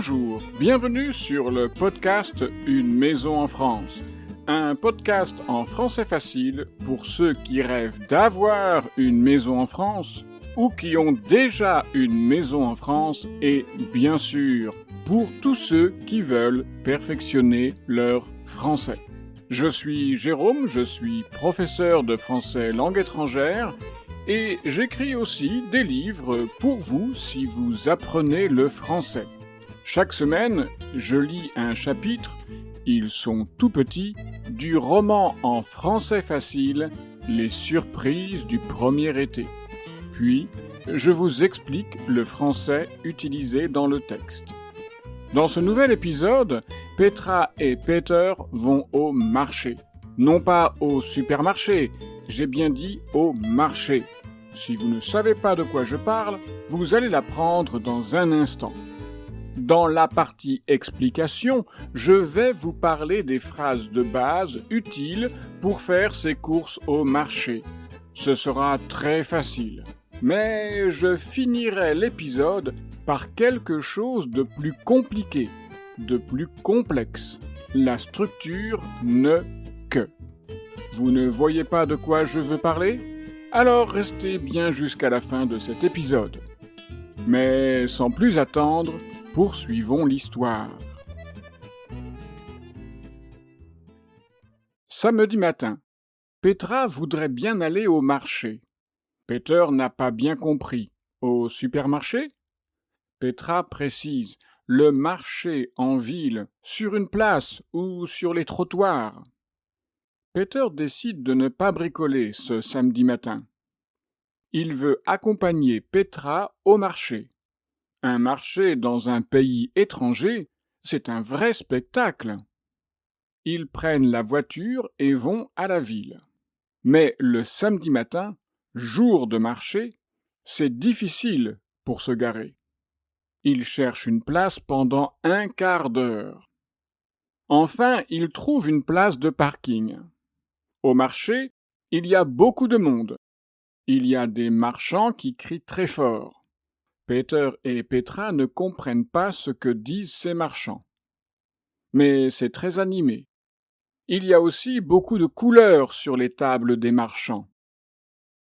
Bonjour, bienvenue sur le podcast Une maison en France. Un podcast en français facile pour ceux qui rêvent d'avoir une maison en France ou qui ont déjà une maison en France et bien sûr pour tous ceux qui veulent perfectionner leur français. Je suis Jérôme, je suis professeur de français langue étrangère et j'écris aussi des livres pour vous si vous apprenez le français. Chaque semaine, je lis un chapitre, ils sont tout petits, du roman en français facile « Les surprises du premier été ». Puis, je vous explique le français utilisé dans le texte. Dans ce nouvel épisode, Petra et Peter vont au marché. Non pas au supermarché, j'ai bien dit au marché. Si vous ne savez pas de quoi je parle, vous allez l'apprendre dans un instant. Dans la partie explication, je vais vous parler des phrases de base utiles pour faire ses courses au marché. Ce sera très facile. Mais je finirai l'épisode par quelque chose de plus compliqué, de plus complexe. La structure ne que. Vous ne voyez pas de quoi je veux parler? Alors restez bien jusqu'à la fin de cet épisode. Mais sans plus attendre, poursuivons l'histoire. Samedi matin, Petra voudrait bien aller au marché. Peter n'a pas bien compris. Au supermarché? Petra précise, le marché en ville, sur une place ou sur les trottoirs. Peter décide de ne pas bricoler ce samedi matin. Il veut accompagner Petra au marché. Un marché dans un pays étranger, c'est un vrai spectacle. Ils prennent la voiture et vont à la ville. Mais le samedi matin, jour de marché, c'est difficile pour se garer. Ils cherchent une place pendant un quart d'heure. Enfin, ils trouvent une place de parking. Au marché, il y a beaucoup de monde. Il y a des marchands qui crient très fort. Peter et Petra ne comprennent pas ce que disent ces marchands. Mais c'est très animé. Il y a aussi beaucoup de couleurs sur les tables des marchands.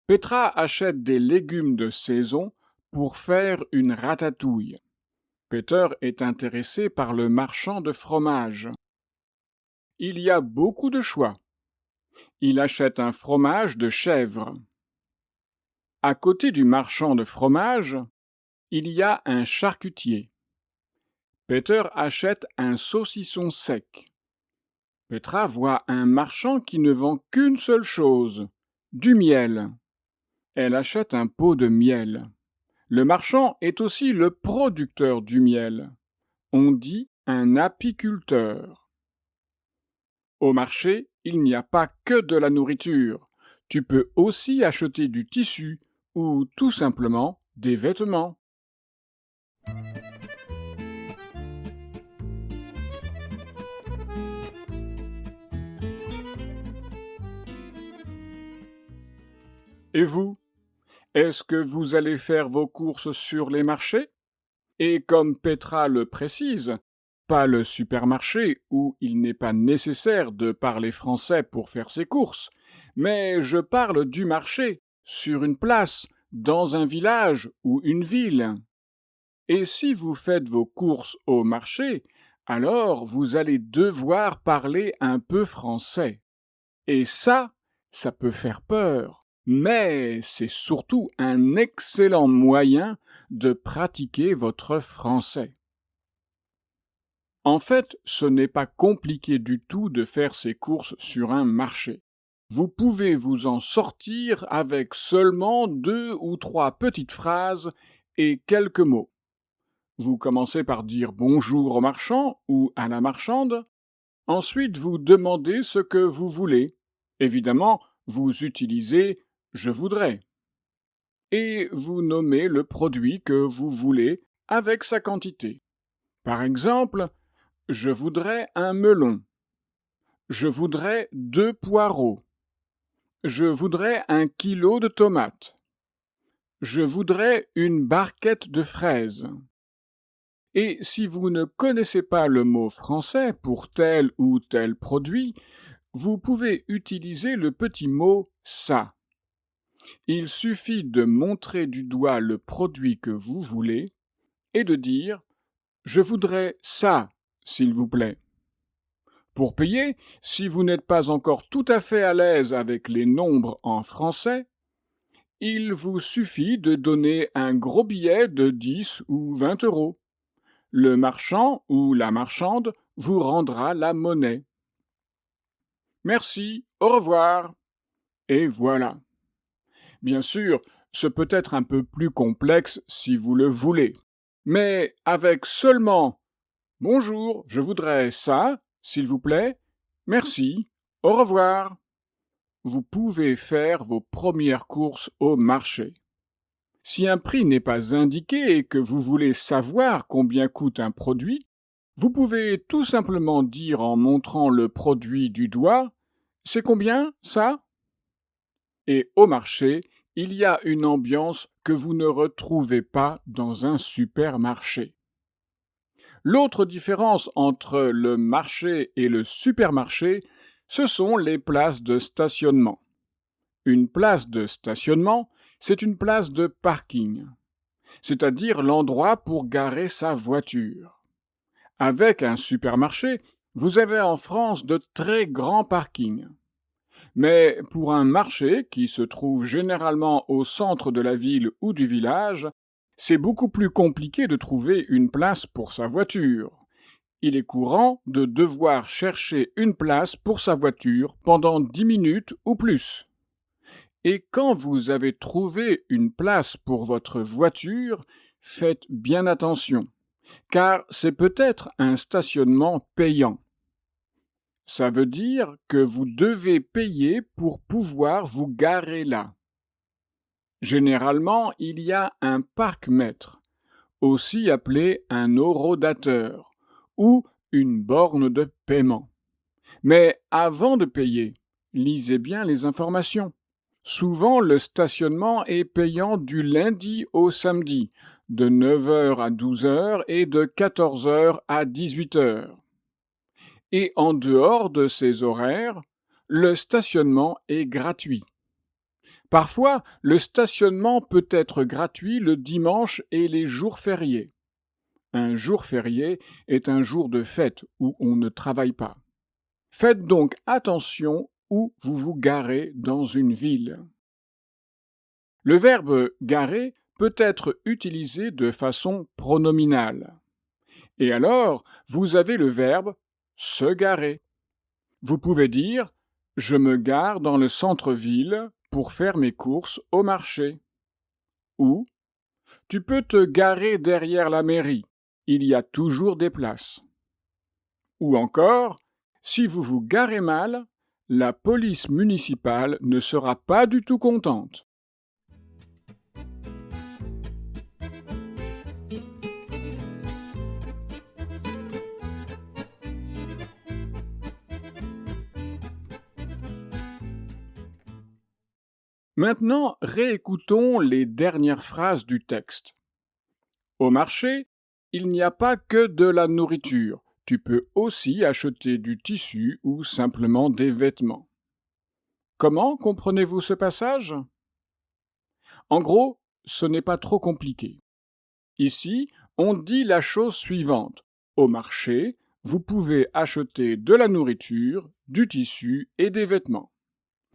Petra achète des légumes de saison pour faire une ratatouille. Peter est intéressé par le marchand de fromage. Il y a beaucoup de choix. Il achète un fromage de chèvre. À côté du marchand de fromage, il y a un charcutier. Peter achète un saucisson sec. Petra voit un marchand qui ne vend qu'une seule chose, du miel. Elle achète un pot de miel. Le marchand est aussi le producteur du miel. On dit un apiculteur. Au marché, il n'y a pas que de la nourriture. Tu peux aussi acheter du tissu ou tout simplement des vêtements. Et vous? Est-ce que vous allez faire vos courses sur les marchés? Et comme Petra le précise, pas le supermarché où il n'est pas nécessaire de parler français pour faire ses courses, mais je parle du marché, sur une place, dans un village ou une ville. Et si vous faites vos courses au marché, alors vous allez devoir parler un peu français. Et ça peut faire peur. Mais c'est surtout un excellent moyen de pratiquer votre français. En fait, ce n'est pas compliqué du tout de faire ses courses sur un marché. Vous pouvez vous en sortir avec seulement 2 ou 3 petites phrases et quelques mots. Vous commencez par dire bonjour au marchand ou à la marchande. Ensuite, vous demandez ce que vous voulez. Évidemment, vous utilisez je voudrais. Et vous nommez le produit que vous voulez avec sa quantité. Par exemple, je voudrais un melon. Je voudrais 2 poireaux. Je voudrais 1 kilo de tomates. Je voudrais une barquette de fraises. Et si vous ne connaissez pas le mot français pour tel ou tel produit, vous pouvez utiliser le petit mot ça. Il suffit de montrer du doigt le produit que vous voulez et de dire « Je voudrais ça, s'il vous plaît ». Pour payer, si vous n'êtes pas encore tout à fait à l'aise avec les nombres en français, il vous suffit de donner un gros billet de 10 ou 20 euros. Le marchand ou la marchande vous rendra la monnaie. Merci, au revoir. Et voilà. Bien sûr, ce peut être un peu plus complexe si vous le voulez. Mais avec seulement « Bonjour, je voudrais ça, s'il vous plaît. Merci, au revoir », vous pouvez faire vos premières courses au marché. Si un prix n'est pas indiqué et que vous voulez savoir combien coûte un produit, vous pouvez tout simplement dire en montrant le produit du doigt « C'est combien, ça ?» Et au marché, il y a une ambiance que vous ne retrouvez pas dans un supermarché. L'autre différence entre le marché et le supermarché, ce sont les places de stationnement. Une place de stationnement, c'est une place de parking, c'est-à-dire l'endroit pour garer sa voiture. Avec un supermarché, vous avez en France de très grands parkings. Mais pour un marché qui se trouve généralement au centre de la ville ou du village, c'est beaucoup plus compliqué de trouver une place pour sa voiture. Il est courant de devoir chercher une place pour sa voiture pendant 10 minutes ou plus. Et quand vous avez trouvé une place pour votre voiture, faites bien attention, car c'est peut-être un stationnement payant. Ça veut dire que vous devez payer pour pouvoir vous garer là. Généralement, il y a un parc-mètre, aussi appelé un horodateur, ou une borne de paiement. Mais avant de payer, lisez bien les informations. Souvent, le stationnement est payant du lundi au samedi, de 9 h à 12 h et de 14 h à 18 h. Et en dehors de ces horaires, le stationnement est gratuit. Parfois, le stationnement peut être gratuit le dimanche et les jours fériés. Un jour férié est un jour de fête où on ne travaille pas. Faites donc attention où vous vous garez dans une ville. Le verbe garer peut être utilisé de façon pronominale. Et alors, vous avez le verbe se garer. Vous pouvez dire « Je me gare dans le centre-ville pour faire mes courses au marché » ou « Tu peux te garer derrière la mairie, il y a toujours des places » ou encore « Si vous vous garez mal, la police municipale ne sera pas du tout contente ». Maintenant, réécoutons les dernières phrases du texte. Au marché, il n'y a pas que de la nourriture. Tu peux aussi acheter du tissu ou simplement des vêtements. Comment comprenez-vous ce passage? En gros, ce n'est pas trop compliqué. Ici, on dit la chose suivante. Au marché, vous pouvez acheter de la nourriture, du tissu et des vêtements.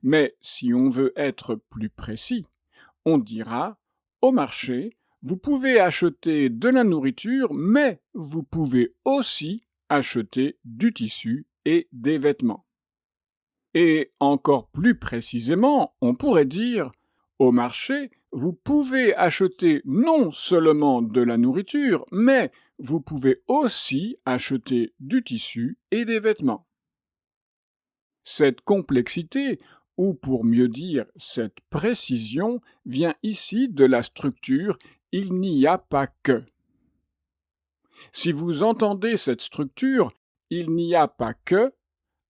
Mais si on veut être plus précis, on dira « Au marché, vous pouvez acheter de la nourriture, mais vous pouvez aussi acheter du tissu et des vêtements. » Et encore plus précisément, on pourrait dire « Au marché, vous pouvez acheter non seulement de la nourriture, mais vous pouvez aussi acheter du tissu et des vêtements. » Cette complexité, ou pour mieux dire cette précision, vient ici de la structure « il n'y a pas que ». Si vous entendez cette structure « il n'y a pas que »,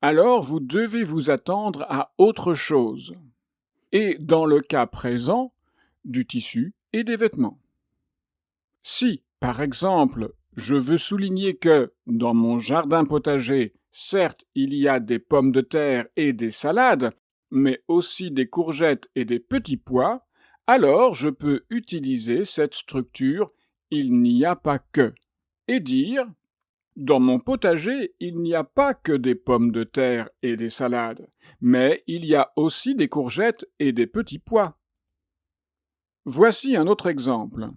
alors vous devez vous attendre à autre chose. Et dans le cas présent, du tissu et des vêtements. Si, par exemple, Je veux souligner que, dans mon jardin potager, certes, il y a des pommes de terre et des salades, mais aussi des courgettes et des petits pois, alors je peux utiliser cette structure il n'y a pas que et dire dans mon potager, il n'y a pas que des pommes de terre et des salades, mais il y a aussi des courgettes et des petits pois. Voici un autre exemple.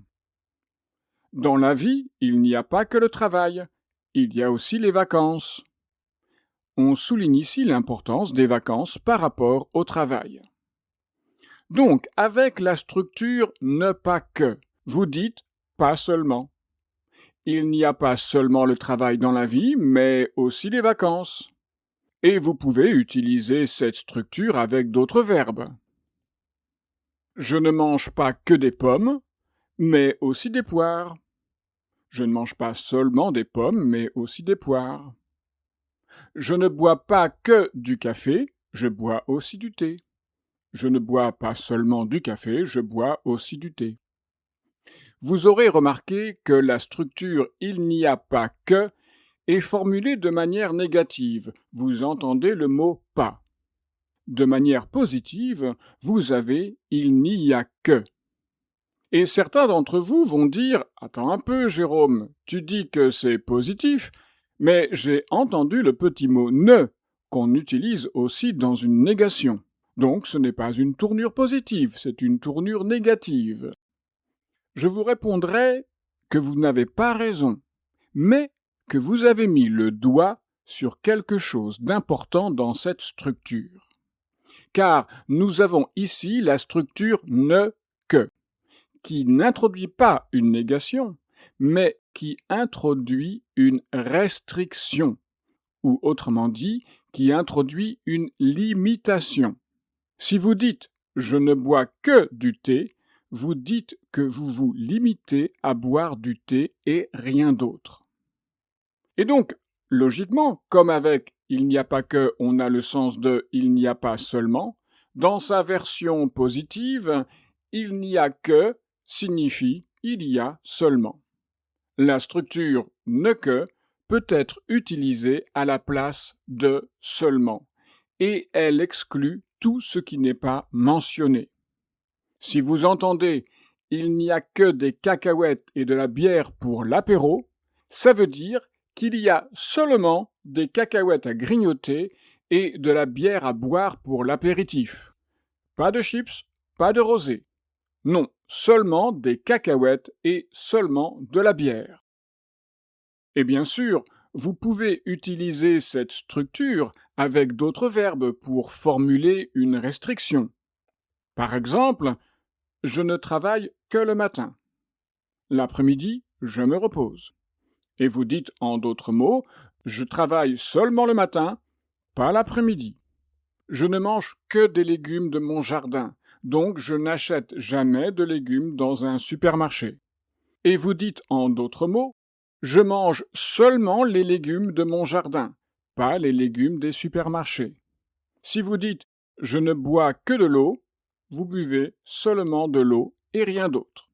Dans la vie, il n'y a pas que le travail, il y a aussi les vacances. On souligne ici l'importance des vacances par rapport au travail. Donc, avec la structure ne pas que, vous dites pas seulement. Il n'y a pas seulement le travail dans la vie, mais aussi les vacances. Et vous pouvez utiliser cette structure avec d'autres verbes. Je ne mange pas que des pommes, mais aussi des poires. Je ne mange pas seulement des pommes, mais aussi des poires. Je ne bois pas que du café, je bois aussi du thé. Je ne bois pas seulement du café, je bois aussi du thé. Vous aurez remarqué que la structure il n'y a pas que est formulée de manière négative. Vous entendez le mot pas. De manière positive, vous avez il n'y a que. Et certains d'entre vous vont dire attends un peu, Jérôme, tu dis que c'est positif, mais j'ai entendu le petit mot ne qu'on utilise aussi dans une négation. Donc ce n'est pas une tournure positive, c'est une tournure négative. Je vous répondrai que vous n'avez pas raison, mais que vous avez mis le doigt sur quelque chose d'important dans cette structure. Car nous avons ici la structure ne que, qui n'introduit pas une négation, mais qui introduit une restriction, ou autrement dit, qui introduit une limitation. Si vous dites « je ne bois que du thé », vous dites que vous vous limitez à boire du thé et rien d'autre. Et donc, logiquement, comme avec « il n'y a pas que », on a le sens de « il n'y a pas seulement », dans sa version positive, « il n'y a que » signifie « il y a seulement ». La structure « ne que » peut être utilisée à la place de « seulement » et elle exclut tout ce qui n'est pas mentionné. Si vous entendez « il n'y a que des cacahuètes et de la bière pour l'apéro », ça veut dire qu'il y a seulement des cacahuètes à grignoter et de la bière à boire pour l'apéritif. Pas de chips, pas de rosé. Non, seulement des cacahuètes et seulement de la bière. Et bien sûr, vous pouvez utiliser cette structure avec d'autres verbes pour formuler une restriction. Par exemple, je ne travaille que le matin. L'après-midi, je me repose. Et vous dites en d'autres mots, je travaille seulement le matin, pas l'après-midi. Je ne mange que des légumes de mon jardin, donc je n'achète jamais de légumes dans un supermarché. Et vous dites en d'autres mots, je mange seulement les légumes de mon jardin, pas les légumes des supermarchés. Si vous dites je ne bois que de l'eau, vous buvez seulement de l'eau et rien d'autre.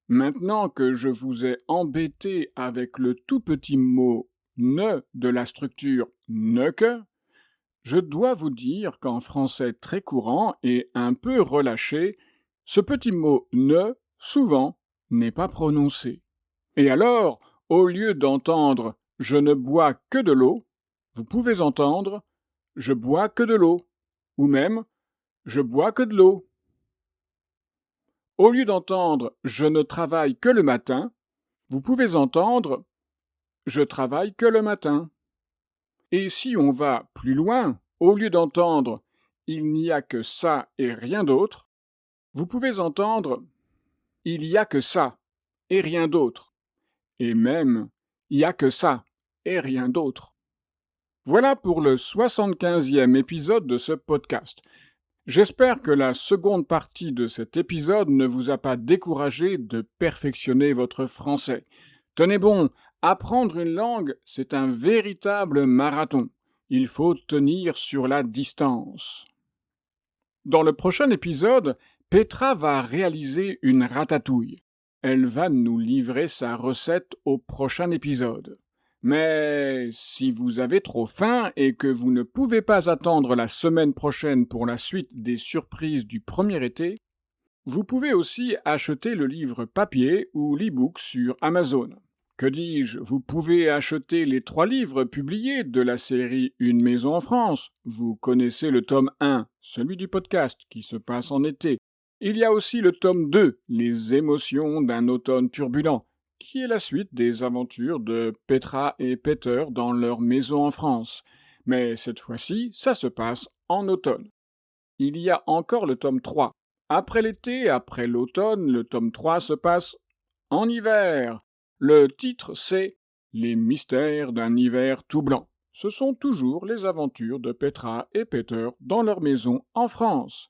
Maintenant que je vous ai embêté avec le tout petit mot ne de la structure ne que, je dois vous dire qu'en français très courant et un peu relâché, ce petit mot ne, souvent, n'est pas prononcé. Et alors, au lieu d'entendre je ne bois que de l'eau, vous pouvez entendre je bois que de l'eau, ou même je bois que de l'eau. Au lieu d'entendre je ne travaille que le matin, vous pouvez entendre je travaille que le matin. Et si on va plus loin, au lieu d'entendre il n'y a que ça et rien d'autre, vous pouvez entendre il y a que ça et rien d'autre. Et même il y a que ça et rien d'autre. Voilà pour le 75e épisode de ce podcast. J'espère que la seconde partie de cet épisode ne vous a pas découragé de perfectionner votre français. Tenez bon, apprendre une langue, c'est un véritable marathon. Il faut tenir sur la distance. Dans le prochain épisode, Petra va réaliser une ratatouille. elle va nous livrer sa recette au prochain épisode. Mais si vous avez trop faim et que vous ne pouvez pas attendre la semaine prochaine pour la suite des surprises du premier été, vous pouvez aussi acheter le livre papier ou l'e-book sur Amazon. Que dis-je, vous pouvez acheter les 3 livres publiés de la série Une maison en France. Vous connaissez le tome 1, celui du podcast qui se passe en été. Il y a aussi le tome 2, Les émotions d'un automne turbulent, qui est la suite des aventures de Petra et Peter dans leur maison en France. Mais cette fois-ci, ça se passe en automne. Il y a encore le tome 3. Après l'été, après l'automne, le tome 3 se passe en hiver. Le titre, c'est « Les mystères d'un hiver tout blanc ». Ce sont toujours les aventures de Petra et Peter dans leur maison en France.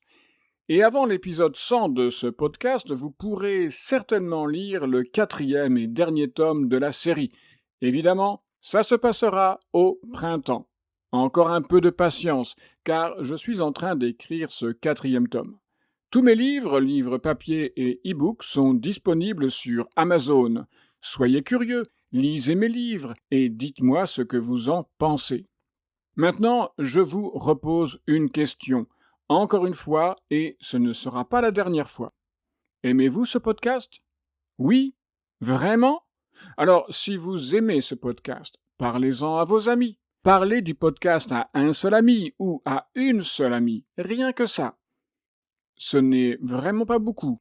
Et avant l'épisode 100 de ce podcast, vous pourrez certainement lire le 4e et dernier tome de la série. Évidemment, ça se passera au printemps. Encore un peu de patience, car je suis en train d'écrire ce 4e tome. Tous mes livres papier et e-book sont disponibles sur Amazon. Soyez curieux, lisez mes livres et dites-moi ce que vous en pensez. Maintenant, je vous repose une question. Encore une fois, et ce ne sera pas la dernière fois. Aimez-vous ce podcast? Oui? Vraiment? Alors, si vous aimez ce podcast, parlez-en à vos amis. Parlez du podcast à un seul ami ou à une seule amie, rien que ça. Ce n'est vraiment pas beaucoup,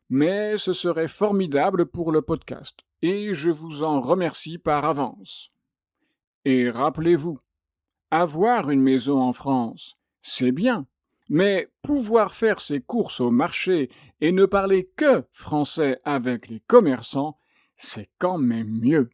mais ce serait formidable pour le podcast, et je vous en remercie par avance. Et rappelez-vous, avoir une maison en France, c'est bien. Mais pouvoir faire ses courses au marché et ne parler que français avec les commerçants, c'est quand même mieux.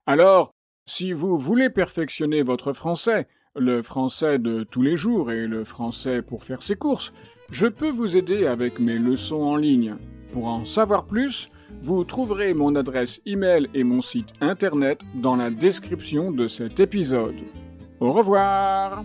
Alors, si vous voulez perfectionner votre français, le français de tous les jours et le français pour faire ses courses, je peux vous aider avec mes leçons en ligne. Pour en savoir plus, vous trouverez mon adresse e-mail et mon site internet dans la description de cet épisode. Au revoir!